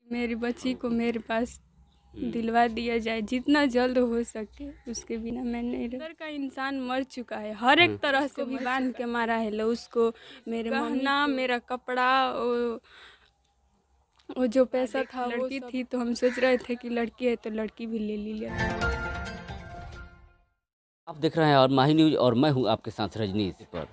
मेरी बच्ची को मेरे पास दिलवा दिया जाए जितना जल्द हो सके। उसके बिना मैं नहीं रह। अंदर का इंसान मर चुका है, हर एक तरह से भी बांध के मारा है लो उसको। मेरे गहना, मेरा कपड़ा, वो जो पैसा था, लड़की थी तो हम सोच रहे थे कि लड़की है तो लड़की भी ले लिया। आप देख रहे हैं और माही न्यूज और मैं हूं आपके साथ रजनीश पर।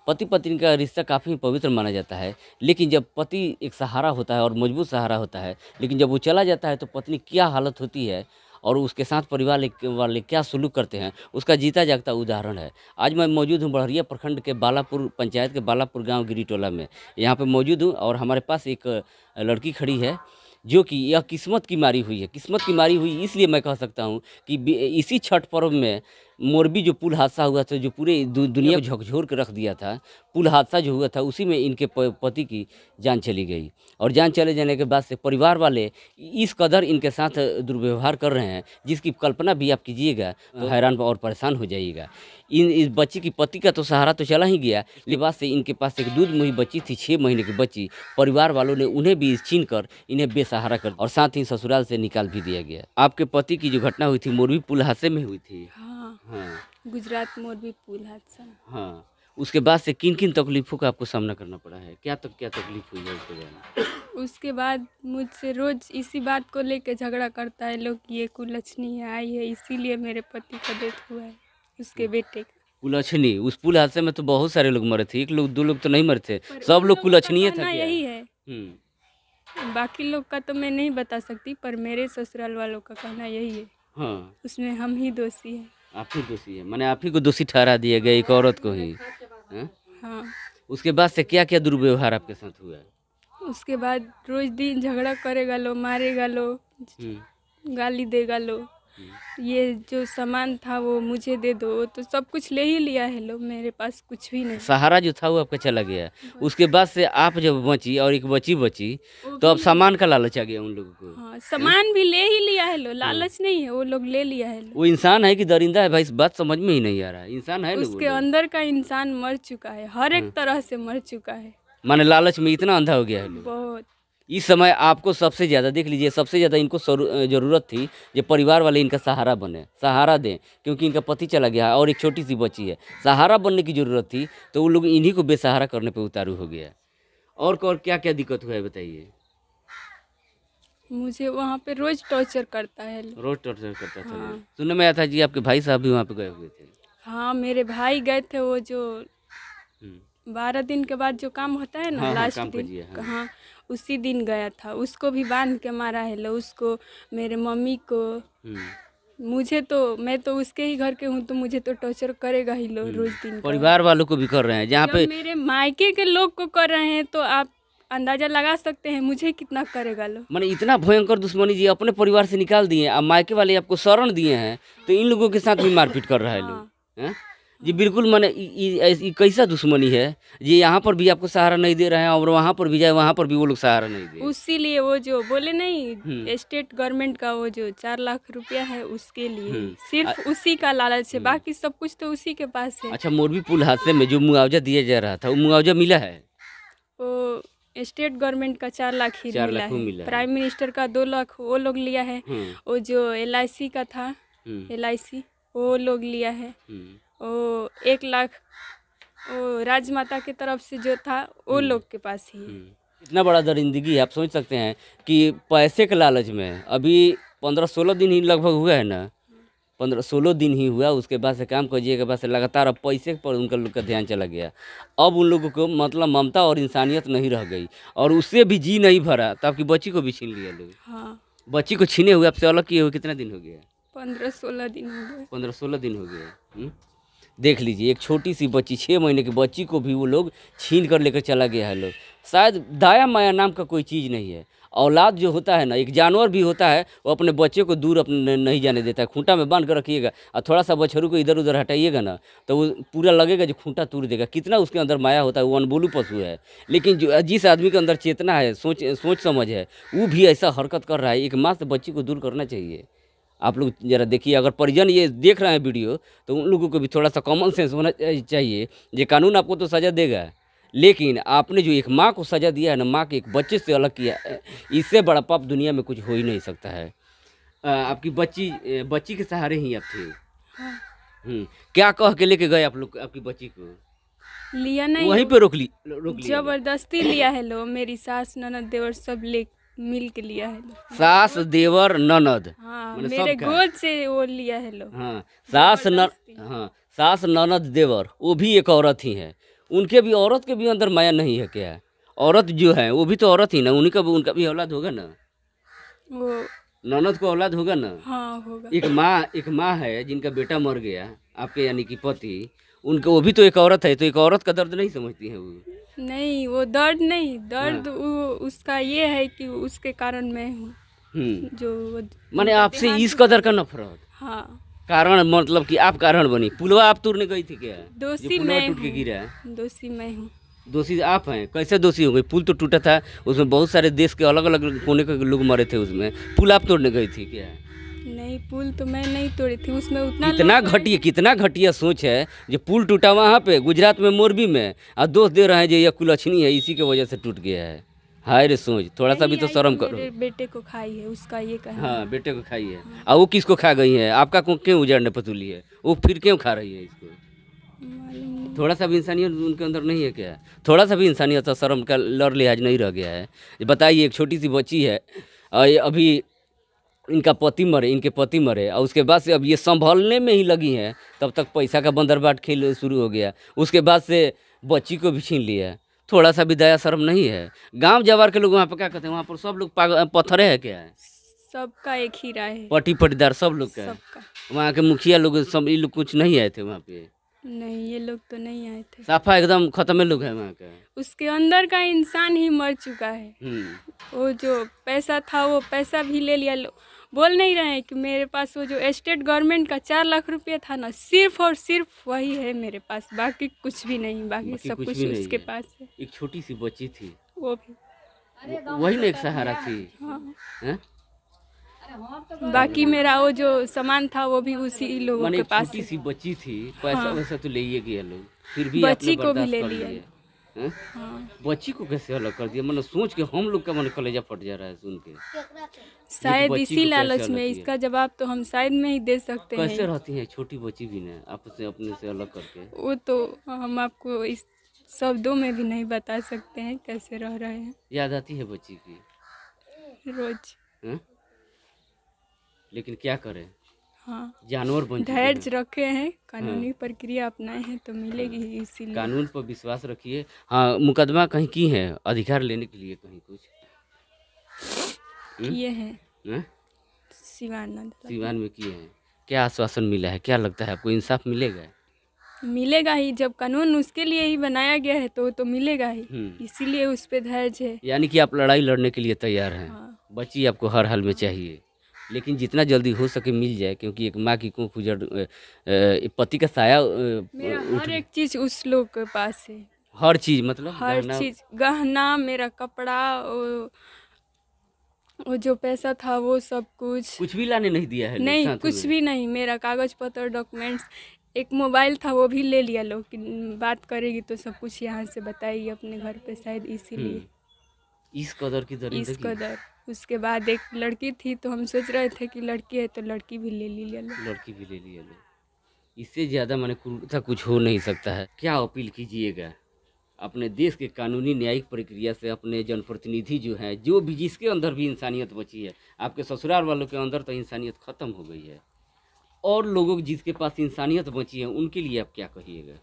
पति पत्नी का रिश्ता काफ़ी पवित्र माना जाता है, लेकिन जब पति एक सहारा होता है और मजबूत सहारा होता है, लेकिन जब वो चला जाता है तो पत्नी क्या हालत होती है और उसके साथ परिवार वाले क्या सलूक करते हैं, उसका जीता जागता उदाहरण है। आज मैं मौजूद हूँ बड़हरिया प्रखंड के बालापुर पंचायत के बालापुर गांव गिरीटोला में। यहाँ पे मौजूद हूँ और हमारे पास एक लड़की खड़ी है जो कि यह किस्मत की मारी हुई है। किस्मत की मारी हुई इसलिए मैं कह सकता हूँ कि इसी छठ पर्व में मोरबी जो पुल हादसा हुआ था, जो पूरे दुनिया को झकझोर के रख दिया था, पुल हादसा जो हुआ था उसी में इनके पति की जान चली गई। और जान चले जाने के बाद से परिवार वाले इस कदर इनके साथ दुर्व्यवहार कर रहे हैं जिसकी कल्पना भी आप कीजिएगा तो हैरान और परेशान हो जाइएगा। इस बच्ची की पति का तो सहारा तो चला ही गया, लिबास से इनके पास एक दूध मुही बच्ची थी, 6 महीने की बच्ची। परिवार वालों ने उन्हें भी छीन कर इन्हें बेसहारा कर और साथ ही ससुराल से निकाल भी दिया गया। आपके पति की जो घटना हुई थी मोरबी पुल हादसे में हुई थी। हाँ, गुजरात मोरबी पुल हादसा। हाँ, उसके बाद से किन किन तकलीफ़ों का आपको सामना करना पड़ा है? क्या तकलीफ़ हुई है उसके बाद? उसके बाद मुझसे रोज इसी बात को लेकर झगड़ा करता है लोग कि ये कुलछनी आई है, इसीलिए मेरे पति का डेथ हुआ है, उसके बेटे का। कुलछनी, उस पुल हादसे में तो बहुत सारे लोग मरे थे, 1 लोग 2 लोग तो नहीं मरे थे, सब लोग कुलछनीय था क्या? यही है। बाकी लोग का तो मैं नहीं बता सकती, पर मेरे ससुराल वालों का कहना यही है। हाँ, उसमें हम ही दोषी हैं। आप ही दोषी है, माने आप ही को दोषी ठहरा दिया गया, एक औरत को ही। हाँ। उसके बाद से क्या क्या दुर्व्यवहार आपके साथ हुआ है? उसके बाद रोज दिन झगड़ा करेगा लो, मारेगा लो, गाली देगा लो। ये जो सामान था वो मुझे दे दो, तो सब कुछ ले ही लिया है लो, मेरे पास कुछ भी नहीं। सहारा जो था वो आपका चला गया। उसके बाद से आप जब बची और एक बची तो अब सामान का लालच आ गया उन लोगों को। हाँ, सामान भी ले ही लिया है लो, लालच नहीं है, वो लोग ले लिया है लो। वो इंसान है कि दरिंदा है भाई, इस बात समझ में ही नहीं आ रहा है। इंसान है उसके अंदर का इंसान मर चुका है, हर एक तरह से मर चुका है। माने लालच में इतना अंधा हो गया है लोग। बहुत। इस समय आपको सबसे ज़्यादा देख लीजिए, सबसे ज़्यादा इनको ज़रूरत थी जो परिवार वाले इनका सहारा बने, सहारा दें, क्योंकि इनका पति चला गया और एक छोटी सी बच्ची है। सहारा बनने की ज़रूरत थी तो वो लोग इन्हीं को बेसहारा करने पे उतारू हो गया। और क्या क्या दिक्कत हुआ है बताइए? मुझे वहाँ पे रोज टॉर्चर करता है। रोज टॉर्चर करता था। हाँ। सुनने में आया था जी आपके भाई साहब भी वहाँ पे गए हुए थे। हाँ, मेरे भाई गए थे, वो जो 12 दिन के बाद जो काम होता है ना, हाँ, लास्ट दिन। हाँ, उसी दिन गया था। उसको भी बांध के मारा है लो, उसको, मेरे मम्मी को। मुझे तो, मैं तो उसके ही घर के हूँ तो मुझे तो टॉर्चर करेगा ही लो रोज दिन। परिवार वालों को भी कर रहे हैं, जहाँ पे मेरे मायके के लोग को कर रहे हैं तो आप अंदाजा लगा सकते हैं मुझे कितना करेगा लो। माने इतना भयंकर दुश्मनी जी अपने परिवार से निकाल दिए, अब मायके वाले आपको शरण दिए हैं तो इन लोगों के साथ भी मारपीट कर रहा है लोग। जी बिल्कुल, माने कैसा दुश्मनी है जी। यहाँ पर भी आपको सहारा नहीं दे रहे हैं और वहाँ पर भी जाए वहाँ पर भी वो लोग सहारा नहीं दे। उसीलिए वो जो बोले नहीं, स्टेट गवर्नमेंट का वो जो 4 लाख रुपया है उसके लिए सिर्फ उसी का लालच है, बाकी सब कुछ तो उसी के पास है। अच्छा, मोरबी पुल हादसे में जो मुआवजा दिया जा रहा था वो मुआवजा मिला है? वो स्टेट गवर्नमेंट का 4 लाख ही मिला है। प्राइम मिनिस्टर का 2 लाख वो लोग लिया है। वो जो LIC का था, LIC वो लोग लिया है। वो 1 लाख वो राजमाता की तरफ से जो था वो लोग के पास ही है। इतना बड़ा दरिंदगी है, आप सोच सकते हैं कि पैसे के लालच में अभी 15-16 दिन ही लगभग हुआ है ना, 15-16 दिन ही हुआ। उसके बाद से काम कीजिए के बाद से लगातार अब पैसे पर उनका लोग का ध्यान चला गया। अब उन लोगों को मतलब ममता और इंसानियत नहीं रह गई और उससे भी जी नहीं भरा तो आपकी बच्ची को भी छीन लिया लोग। हाँ, बच्ची को छीने हुए आपसे अलग किए हुए कितना दिन हो गया? 15-16 दिन हो गए। 15-16 दिन हो गए। देख लीजिए, एक छोटी सी बच्ची, 6 महीने की बच्ची को भी वो लोग छीन कर लेकर चला गया है लोग। शायद दया माया नाम का कोई चीज़ नहीं है। औलाद जो होता है ना, एक जानवर भी होता है, वो अपने बच्चे को दूर अपने नहीं जाने देता है। खूंटा में बांध कर रखिएगा और थोड़ा सा बछरू को इधर उधर हटाइएगा ना तो वो पूरा लगेगा जो खूंटा तोड़ देगा। कितना उसके अंदर माया होता है, वो अनबोलू पशु है। लेकिन जो जिस आदमी के अंदर चेतना है, सोच समझ है, वो भी ऐसा हरकत कर रहा है। एक माँ से बच्ची को दूर करना चाहिए। आप लोग ज़रा देखिए, अगर परिजन ये देख रहे हैं वीडियो तो उन लोगों को भी थोड़ा सा कॉमन सेंस होना चाहिए। ये कानून आपको तो सज़ा देगा, लेकिन आपने जो एक माँ को सज़ा दिया है ना, माँ के एक बच्चे से अलग किया है, इससे बड़ा पाप दुनिया में कुछ हो ही नहीं सकता है। आपकी बच्ची के सहारे ही आप थे। हाँ। क्या कह के लेके गए आप लोग आपकी बच्ची को? लिया नहीं, वहीं पे रोक लिया लोग? जबरदस्ती लिया है लो, मेरी सास ननद देवर सब ले मिल के लिया है लो। सास देवर ननद, हाँ, मैंने मेरे सबका। गोद से वो लिया है लो। हाँ जबरदस्ती। हाँ, सास ननद देवर वो भी एक औरत ही है। उनके भी, औरत के भी अंदर माया नहीं है क्या? औरत जो है वो भी तो औरत ही ना, उनका भी औलाद होगा ना, वो ननद को औलाद होगा ना। हाँ होगा। एक माँ है जिनका बेटा मर गया, आपके यानी कि पति, उनका वो भी तो एक औरत है, तो एक औरत का दर्द नहीं समझती है वो? नहीं, वो दर्द नहीं, दर्द हाँ। वो उसका ये है कि उसके कारण मैं हूँ जो माने उनका आपसे देहांत इस हो कदर गया। का नफरत? हाँ, कारण मतलब कि आप कारण बनी? पुलवा आप तोड़ने गई थी क्या? जो दोषी पुलवा मैं टूट के हूँ, गिरा है? दोषी मैं हूँ। दोषी आप हैं? कैसे दोषी हो गई? पुल तो टूटा था, उसमें बहुत सारे देश के अलग अलग कोने के लोग मरे थे उसमें, पुल आप तोड़ने गई थी क्या? नहीं, पुल तो मैं नहीं तोड़ी थी, उसमें उतना कितना घटिया सोच है जो पुल टूटा वहाँ पे गुजरात में, मोरबी में, और दोष दे रहे हैं जो यह कुलच्छनी है, इसी की वजह से टूट गया है। हाय रे सोच, थोड़ा सा भी तो शर्म करो। मेरे बेटे को खाई है, उसका ये कहना है। हाँ, बेटे को खाई है। और वो किसको खा गई है? आपका क्यों उजाड़ने पतुली है? वो फिर क्यों खा रही है इसको? मालूम नहीं। थोड़ा सा भी इंसानियत उनके अंदर नहीं है क्या? थोड़ा सा भी इंसानियत और शर्म का लड़ लिहाज नहीं रह गया है? बताइए, एक छोटी सी बच्ची है और ये अभी इनके पति मरे और उसके बाद से अब ये संभालने में ही लगी हैं, तब तक पैसा का बंदरबाट खेल शुरू हो गया। उसके बाद से बच्ची को भी छीन लिया। थोड़ा सा भी दया शर्म नहीं है? गांव जवार के लोग वहाँ पर क्या कहते हैं? वहाँ पर सब लोग पत्थरे है क्या है? सबका एक ही राय है, पट्टी पट्टीदार सब लोग का है? सबका। वहाँ के मुखिया लोग सब, ये लोग कुछ नहीं आए थे वहाँ पे? नहीं, ये लोग तो नहीं आए थे। साफा एकदम खत्म लोग है वहाँ का। उसके अंदर का इंसान ही मर चुका है। वो जो पैसा था वो पैसा भी ले लिया। बोल नहीं रहे हैं कि मेरे पास वो जो स्टेट गवर्नमेंट का 4 लाख रुपया था ना, सिर्फ और सिर्फ वही है मेरे पास, बाकी कुछ भी नहीं, बाकी सब कुछ उसके पास है। एक छोटी सी बच्ची थी, वो भी वही ना एक सहारा थी। हाँ। हैं? बाकी मेरा वो जो सामान था वो भी उसी लोगों माने के एक पास छोटी है। सी बच्ची थी, पैसा हाँ। वैसा तो ले ही गया लोग, फिर भी बच्ची आपने को भी बर्दाश्त ले कर लिया। लिए। हैं? हाँ। बच्ची को कैसे अलग कर दिया? मतलब सोच के हम लोग का मन कलेजा फट जा रहा है सुन के। शायद बच्ची इसी को कैसे लालच अलग में, किया? इसका जवाब तो हम शायद में ही दे सकते कैसे हैं। रहती है छोटी बच्ची भी ना आपसे, अपने से अलग करके? वो तो हम आपको इस शब्दों में भी नहीं बता सकते हैं कैसे रह रहे हैं। याद आती है बच्ची की रोज। हैं? लेकिन क्या करें, हाँ, जानवर बन चुके धैर्य हैं। रखे हैं, कानूनी प्रक्रिया अपनाए हैं तो मिलेगी ही, इसीलिए। कानून पर विश्वास रखिए। हाँ, मुकदमा कहीं की है अधिकार लेने के लिए, कहीं कुछ किए हैं हैं? शिवानंद। सिवान में किए हैं? क्या आश्वासन मिला है? क्या लगता है आपको, इंसाफ मिलेगा? मिलेगा ही, जब कानून उसके लिए ही बनाया गया है तो वो तो मिलेगा ही, इसीलिए उस पे धैर्य है। यानी कि आप लड़ाई लड़ने के लिए तैयार हैं। हाँ। बच्ची आपको हर हाल में चाहिए, लेकिन जितना जल्दी हो सके मिल जाए, क्योंकि एक माँ की कोख उजड़, पति का साया मेरा हर एक चीज उस लोग के पास है। हर चीज मतलब हर गहना? चीज, गहना, मेरा कपड़ा, वो जो पैसा था वो सब कुछ भी लाने नहीं दिया है लोग नहीं, साथ कुछ में? भी नहीं। मेरा कागज पत्र, डॉक्यूमेंट्स, एक मोबाइल था वो भी ले लिया लोग कि बात करेगी तो सब कुछ यहाँ से बताएगी अपने घर पे, शायद इसीलिए। इस कदर की इस दरिंदगी? कदर। उसके बाद एक लड़की थी तो हम सोच रहे थे कि लड़की है तो लड़की भी ले लिया लोग। लड़की भी ले लिया लोग। इससे ज़्यादा माने क्रूरता कुछ हो नहीं सकता है। क्या अपील कीजिएगा अपने देश के कानूनी न्यायिक प्रक्रिया से? अपने जनप्रतिनिधि जो हैं, जो भी, जिसके अंदर भी इंसानियत बची है, आपके ससुराल वालों के अंदर तो इंसानियत ख़त्म हो गई है, और लोगों जिसके पास इंसानियत बची है उनके लिए आप क्या कहिएगा?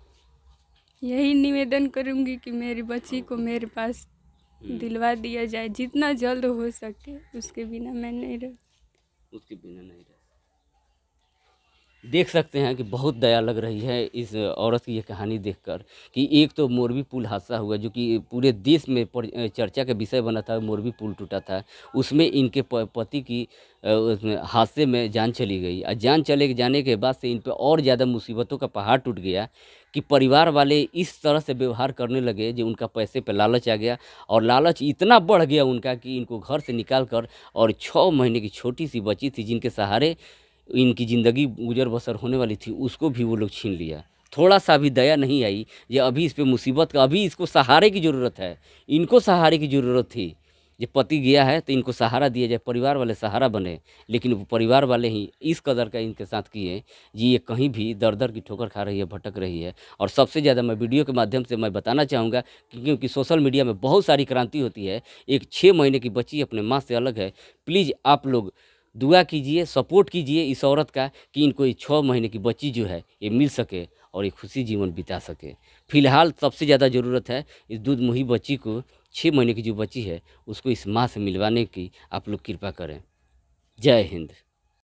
यही निवेदन करूंगी कि मेरी बच्ची को मेरे पास दिलवा दिया जाए, जितना जल्द हो सके। उसके बिना मैं नहीं रह देख सकते हैं कि बहुत दया लग रही है इस औरत की ये कहानी देखकर, कि एक तो मोरबी पुल हादसा हुआ जो कि पूरे देश में चर्चा का विषय बना था। मोरबी पुल टूटा था, उसमें इनके पति की उसमें हादसे में जान चली गई, और जान चले जाने के बाद से इन पर और ज़्यादा मुसीबतों का पहाड़ टूट गया कि परिवार वाले इस तरह से व्यवहार करने लगे जो उनका पैसे पे लालच आ गया, और लालच इतना बढ़ गया उनका कि इनको घर से निकाल कर, और 6 महीने की छोटी सी बच्ची थी जिनके सहारे इनकी ज़िंदगी गुजर बसर होने वाली थी, उसको भी वो लोग छीन लिया। थोड़ा सा भी दया नहीं आई। ये अभी इस पे मुसीबत का, अभी इसको सहारे की ज़रूरत है, इनको सहारे की ज़रूरत थी। ये पति गया है तो इनको सहारा दिया जाए, परिवार वाले सहारा बने, लेकिन वो परिवार वाले ही इस कदर का इनके साथ किए जी, ये कहीं भी दर दर की ठोकर खा रही है, भटक रही है। और सबसे ज़्यादा मैं वीडियो के माध्यम से मैं बताना चाहूँगा कि क्योंकि सोशल मीडिया में बहुत सारी क्रांति होती है। एक 6 महीने की बच्ची अपने माँ से अलग है। प्लीज़ आप लोग दुआ कीजिए, सपोर्ट कीजिए इस औरत का कि इनको ये 6 महीने की बच्ची जो है ये मिल सके और एक खुशी जीवन बिता सके। फिलहाल सबसे ज़्यादा ज़रूरत है इस दूध मुही बच्ची को, 6 महीने की जो बच्ची है उसको इस माँ से मिलवाने की आप लोग कृपा करें। जय हिंद।